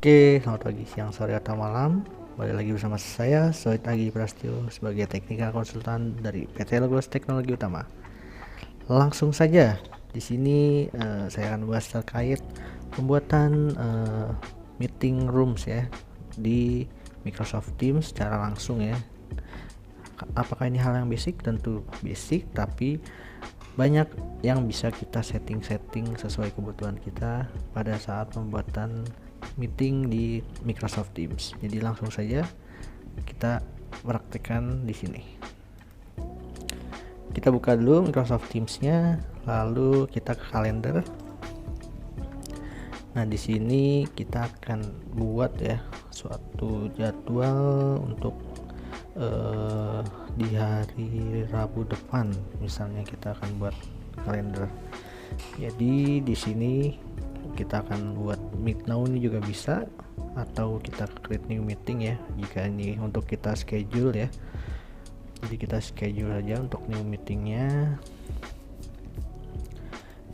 Oke, selamat pagi, siang, sore, atau malam. Balik lagi bersama saya, Soid Agi Prastio, sebagai technical konsultan dari PT Logos Teknologi Utama. Langsung saja, di sini saya akan bahas terkait pembuatan meeting rooms ya di Microsoft Teams secara langsung ya. Apakah ini hal yang basic? Tentu basic, tapi banyak yang bisa kita setting sesuai kebutuhan kita pada saat pembuatan meeting di Microsoft Teams. Jadi langsung saja kita praktekkan di sini. Kita buka dulu Microsoft Teams-nya, lalu kita ke kalender. Nah, di sini kita akan buat ya suatu jadwal untuk di hari Rabu depan, misalnya kita akan buat kalender. Jadi di sini kita akan buat meet now ini juga bisa, atau kita create new meeting ya jika ini untuk kita schedule ya. Jadi kita schedule aja untuk new meetingnya.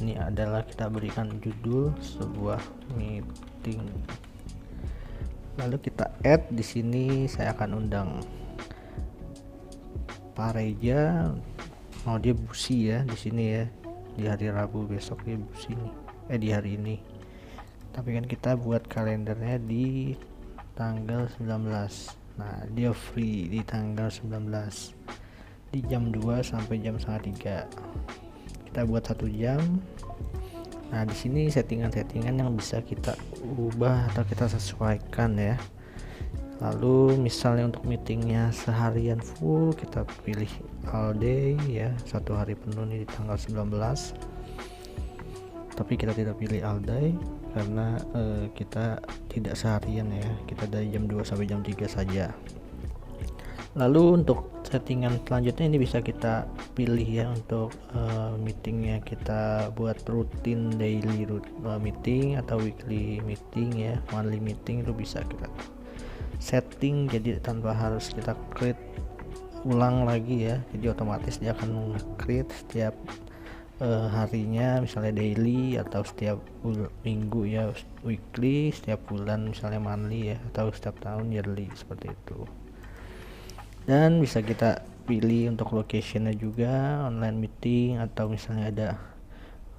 Ini adalah kita berikan judul sebuah meeting. Lalu kita add di sini, saya akan undang Pak Reja, mau dia busi ya di sini ya, di hari Rabu besok dia busi nih, di hari ini. Tapi kan kita buat kalendernya di tanggal 19. Nah, dia free di tanggal 19 di jam 2 sampai jam 2:30. Kita buat 1 jam. Nah, di sini settingan-settingan yang bisa kita ubah atau kita sesuaikan ya. Lalu misalnya untuk meetingnya seharian full, kita pilih all day ya, 1 hari penuh nih di tanggal 19. Tapi kita tidak pilih all day karena kita tidak seharian ya, kita dari jam 2 sampai jam 3 saja. Lalu untuk settingan selanjutnya ini bisa kita pilih ya, untuk meetingnya kita buat rutin daily meeting atau weekly meeting ya, monthly meeting itu bisa kita setting jadi tanpa harus kita create ulang lagi ya. Jadi otomatis dia akan create setiap harinya, misalnya daily, atau setiap minggu ya weekly, setiap bulan misalnya monthly ya, atau setiap tahun yearly, seperti itu. Dan bisa kita pilih untuk locationnya juga, online meeting atau misalnya ada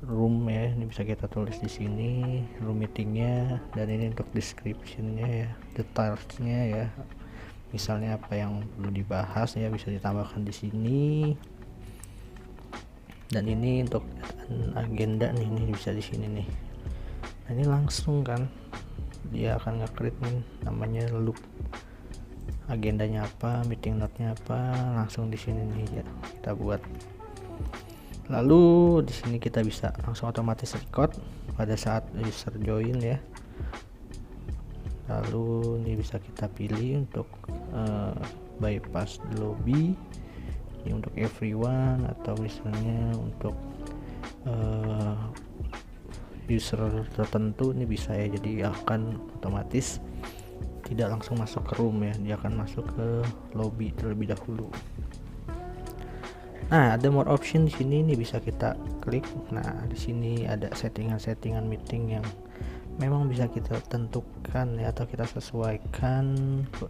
room ya, ini bisa kita tulis di sini room meetingnya. Dan ini untuk descriptionnya ya, detailsnya ya, misalnya apa yang perlu dibahas ya bisa ditambahkan di sini. Dan ini untuk agenda nih, ini bisa di sini nih. Nah, ini langsung kan dia akan nge-create nih, namanya loop, agendanya apa, meeting note-nya apa, langsung di sini nih ya kita buat. Lalu di sini kita bisa langsung otomatis record pada saat user join ya. Lalu ini bisa kita pilih untuk bypass lobby ini untuk everyone, atau misalnya untuk user tertentu ini bisa ya. Jadi akan otomatis tidak langsung masuk ke room ya, dia akan masuk ke lobby terlebih dahulu. Nah, ada more option di sini, ini bisa kita klik. Nah, di sini ada settingan meeting yang memang bisa kita tentukan ya, atau kita sesuaikan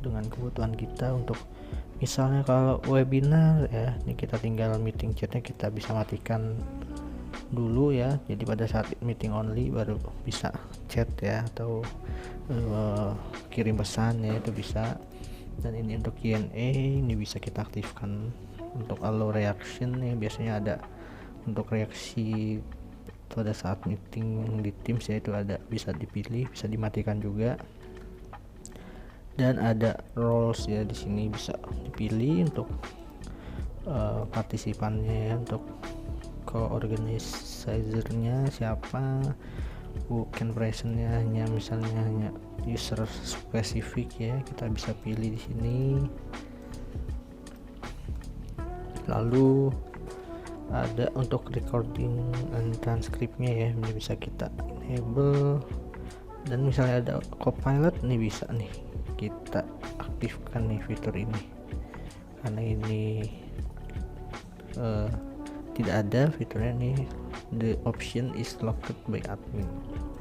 dengan kebutuhan kita. Untuk misalnya kalau webinar ya, ini kita tinggal meeting chatnya kita bisa matikan dulu ya. Jadi pada saat meeting only baru bisa chat ya, atau kirim pesan ya, itu bisa. Dan ini untuk Q&A, ini bisa kita aktifkan. Untuk allow reaction ya, biasanya ada untuk reaksi pada saat meeting di Teams ya, itu ada, bisa dipilih, bisa dimatikan juga. Dan ada roles ya, di sini bisa dipilih untuk partisipannya ya, untuk co-organizer-nya siapa, weekend present-nya hanya misalnya hanya user spesifik ya, kita bisa pilih di sini. Lalu ada untuk recording dan transkripnya ya, ini bisa kita enable. Dan misalnya ada copilot, ini bisa nih kita aktifkan nih fitur ini, karena ini tidak ada fiturnya nih, the option is locked by admin,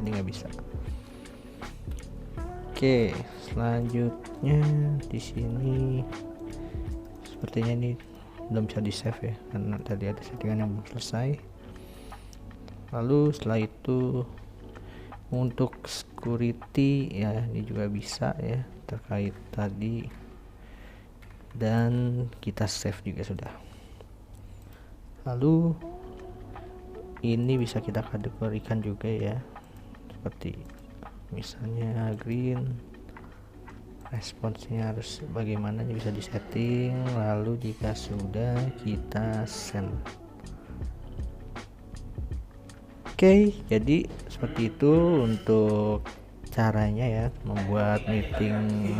jadi nggak bisa. Oke, selanjutnya di sini sepertinya ini belum bisa di save ya, karena tadi ada settingan yang belum selesai. Lalu setelah itu untuk security ya, ini juga bisa ya terkait tadi, dan kita save juga sudah. Lalu ini bisa kita kategorikan juga ya, seperti misalnya green, responsnya harus bagaimana, bisa disetting. Lalu jika sudah, kita send. Oke, jadi seperti itu untuk caranya ya membuat meeting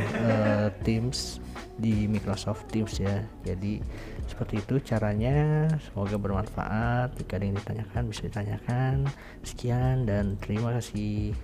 Teams di Microsoft Teams ya. Jadi seperti itu caranya, semoga bermanfaat. Jika ada yang ditanyakan bisa ditanyakan. Sekian dan terima kasih.